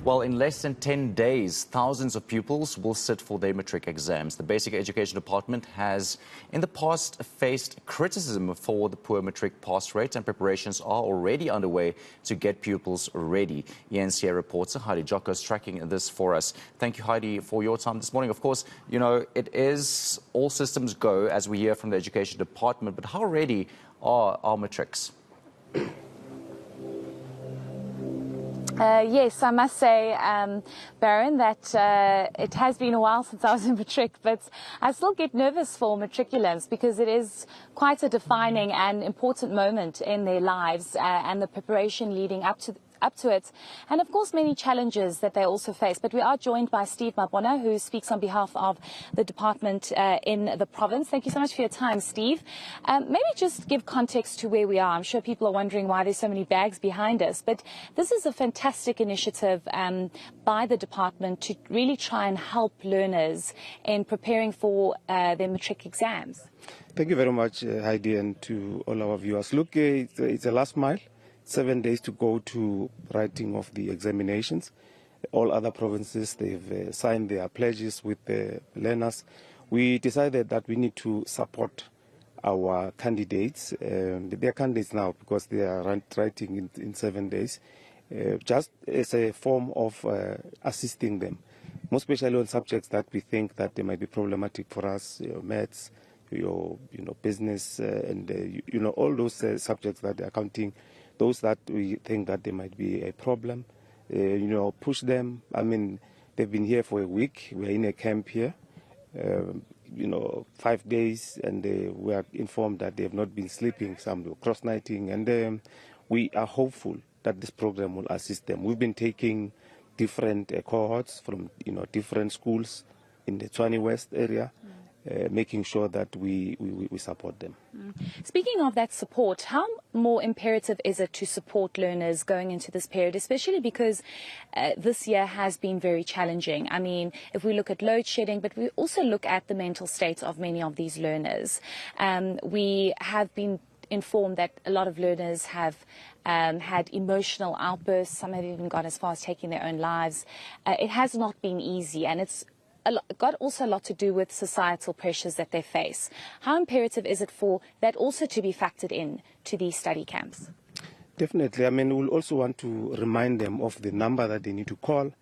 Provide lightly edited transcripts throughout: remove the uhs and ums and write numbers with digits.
Well, in less than 10 days, thousands of pupils will sit for their matric exams. The Basic Education Department has in the past faced criticism for the poor matric pass rate, and preparations are already underway to get pupils ready. eNCA reporter Heidi Giokos tracking this for us. Thank you, Heidi, for your time this morning. Of course, you know, it is all systems go, as we hear from the Education Department, but how ready are our matrics? Yes, I must say, Baron, that it has been a while since I was in matric, but I still get nervous for matriculants because it is quite a defining and important moment in their lives, and the preparation leading up to it, and of course many challenges that they also face. But we are joined by Steve Mabona, who speaks on behalf of the department in the province. Thank you so much for your time, Steve. Maybe just give context to where we are. I'm sure people are wondering why there's so many bags behind us, but this is a fantastic initiative by the department to really try and help learners in preparing for their matric exams. Thank you very much, Heidi, and to all our viewers. Look, it's a last mile. 7 days to go to writing of the examinations. All other provinces, they've signed their pledges with the learners. We decided that we need to support our candidates. They're candidates now because they are writing in 7 days, just as a form of assisting them, most especially on subjects that we think that they might be problematic for us, maths, business, and all those subjects that accounting. Those that we think that they might be a problem, push them. I mean, they've been here for a week. We're in a camp here, 5 days, and we are informed that they have not been sleeping, some cross-nighting, and we are hopeful that this program will assist them. We've been taking different cohorts from, different schools in the Tshwane West area, making sure that we support them. Speaking of that support, how more imperative is it to support learners going into this period, especially because this year has been very challenging? I mean, if we look at load shedding, but we also look at the mental state of many of these learners. We have been informed that a lot of learners have had emotional outbursts. Some have even gone as far as taking their own lives. It has not been easy, and it's got also a lot to do with societal pressures that they face. How imperative is it for that also to be factored in to these study camps? Definitely. I mean, we'll also want to remind them of the number that they need to call.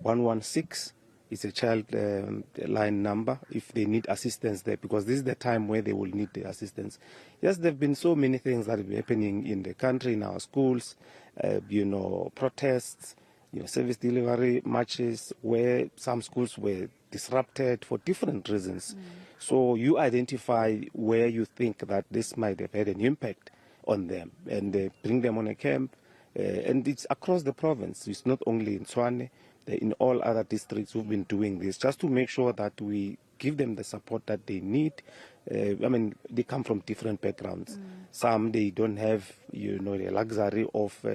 116 is a child line number if they need assistance there, because this is the time where they will need the assistance. Yes, there have been so many things that have been happening in the country, in our schools, protests, service delivery marches, where some schools were disrupted for different reasons. So you identify where you think that this might have had an impact on them, and bring them on a camp. And it's across the province. It's not only in Tshwane, in all other districts we've been doing this, just to make sure that we give them the support that they need. I mean, they come from different backgrounds. Some, they don't have, the luxury of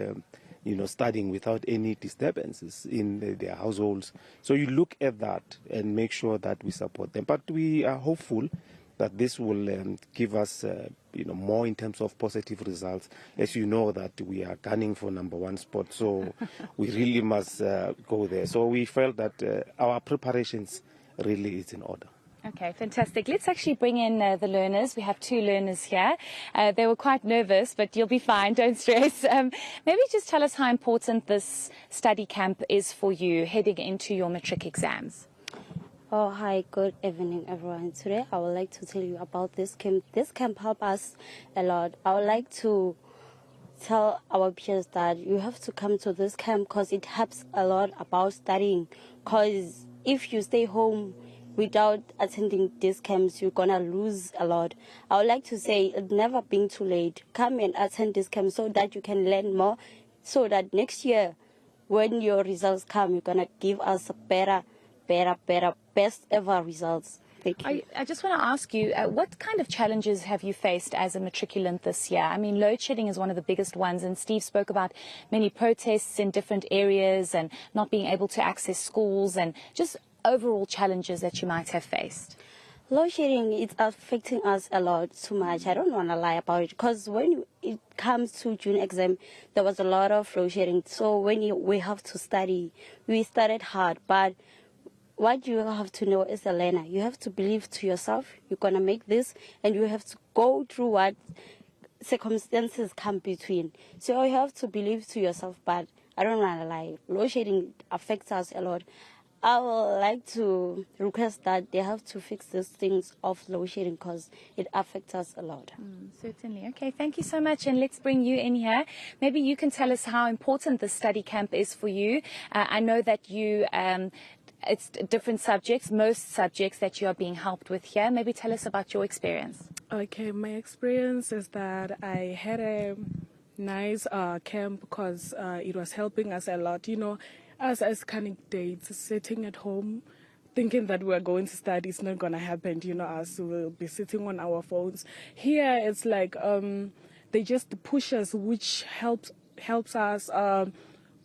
studying without any disturbances in their households. So you look at that and make sure that we support them. But we are hopeful that this will give us, more in terms of positive results. As you know, that we are gunning for #1 spot, so we really must go there. So we felt that our preparations really is in order. Okay, fantastic. Let's actually bring in the learners. We have 2 learners here. They were quite nervous, but you'll be fine. Don't stress. Maybe just tell us how important this study camp is for you heading into your matric exams. Oh, hi. Good evening, everyone. Today, I would like to tell you about this camp. This camp helps us a lot. I would like to tell our peers that you have to come to this camp because it helps a lot about studying. Because if you stay home without attending these camps, you're gonna lose a lot. I would like to say it's never been too late. Come and attend this camp so that you can learn more, so that next year, when your results come, you're gonna give us better, best ever results. Thank you. I just want to ask you, what kind of challenges have you faced as a matriculant this year? I mean, load shedding is one of the biggest ones, and Steve spoke about many protests in different areas and not being able to access schools and just overall challenges that you might have faced. Load shedding, it's affecting us a lot too much. I don't want to lie about it because when it comes to June exam, there was a lot of load shedding. So when we have to study, we studied hard. But what you have to know as a learner, you have to believe to yourself, you're going to make this, and you have to go through what circumstances come between. So you have to believe to yourself, but I don't want to lie. Load shedding affects us a lot. I would like to request that they have to fix these things of load shedding because it affects us a lot. Certainly. Okay, thank you so much. And let's bring you in here. Maybe you can tell us how important the study camp is for you. I know that you, it's different subjects, most subjects that you are being helped with here. Maybe tell us about your experience. Okay, my experience is that I had a nice camp because it was helping us a lot. You know, us as candidates sitting at home thinking that we're going to study is not going to happen. You know, us will be sitting on our phones. Here it's like they just push us, which helps us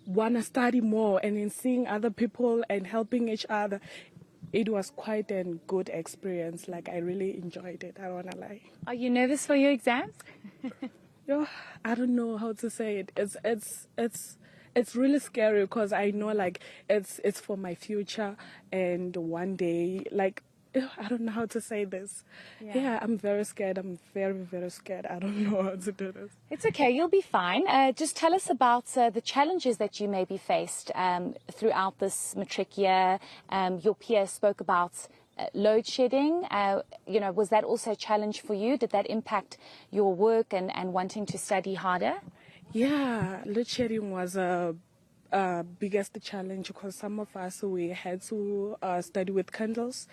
want to study more, and in seeing other people and helping each other. It was quite a good experience. Like, I really enjoyed it. I don't want to lie. Are you nervous for your exams? Yo, I don't know how to say it. It's really scary because I know like it's for my future, and one day like I don't know how to say this. Yeah, I'm very scared. I'm very, very scared. I don't know how to do this. It's okay. You'll be fine. Just tell us about the challenges that you may be faced throughout this matric year. Your peer spoke about load shedding. You know, was that also a challenge for you? Did that impact your work and wanting to study harder? Yeah, load shedding was a biggest challenge because some of us we had to study with candles,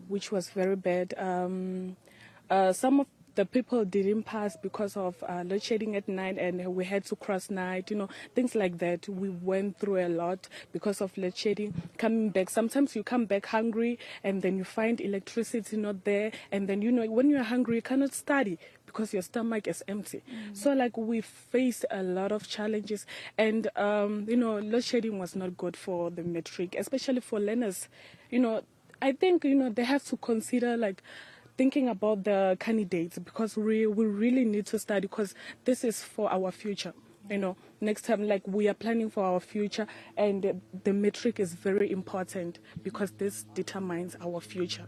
which was very bad. Some of the people didn't pass because of load shedding at night, and we had to cross night, you know, things like that. We went through a lot because of load shedding. Coming back, sometimes you come back hungry, and then you find electricity not there, and then, you know, when you're hungry, you cannot study because your stomach is empty. So like we faced a lot of challenges, and you know, load shedding was not good for the matric, especially for learners. You know, I think, you know, they have to consider like thinking about the candidates, because we really need to study because this is for our future. You know, next time, like, we are planning for our future, and the matric is very important because this determines our future.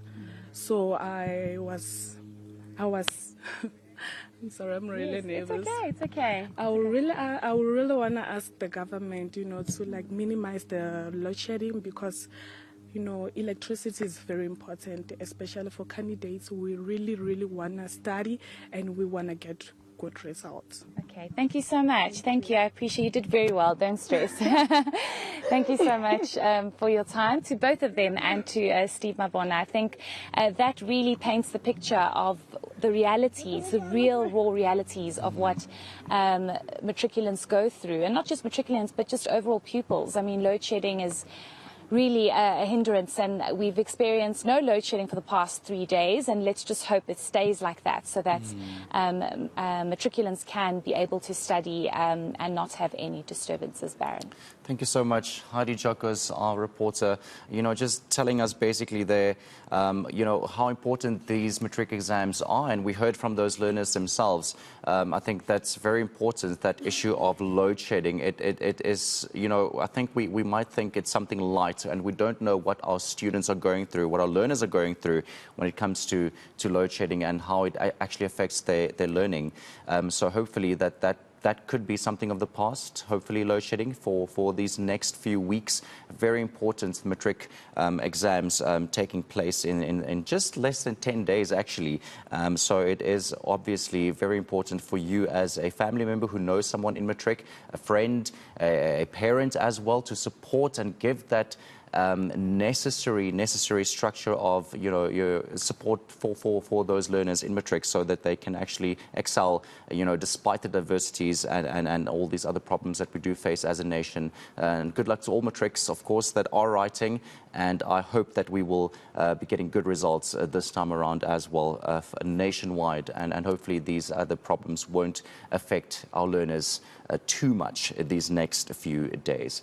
So I was I'm sorry, I'm really nervous. It's okay. I would really want to ask the government, you know, to like minimize the load shedding, because, you know, electricity is very important, especially for candidates. We really, really want to study, and we want to get good results. Okay, thank you so much. Thank you. I appreciate you did very well. Don't stress. Thank you so much for your time, to both of them and to Steve Mabona. I think that really paints the picture of the realities, the real raw realities of what matriculants go through, and not just matriculants, but just overall pupils. I mean, load shedding is really a hindrance, and we've experienced no load shedding for the past 3 days, and let's just hope it stays like that, so that matriculants can be able to study and not have any disturbances. Baron. Thank you so much, Heidi Giokos, our reporter, you know, just telling us basically there, you know, how important these matric exams are, and we heard from those learners themselves. I think that's very important, that issue of load shedding. It is, you know, I think we might think it's something light, and we don't know what our students are going through, what our learners are going through when it comes to load shedding and how it actually affects their learning. So hopefully that could be something of the past. Hopefully load shedding for these next few weeks. Very important matric exams taking place in just less than 10 days, actually. So it is obviously very important for you as a family member who knows someone in matric, a friend, a parent as well, to support and give that necessary structure of, you know, your support for those learners in matric, so that they can actually excel, you know, despite the diversities and all these other problems that we do face as a nation. And good luck to all matrics, of course, that are writing, and I hope that we will be getting good results this time around as well, nationwide, and hopefully these other problems won't affect our learners too much these next few days.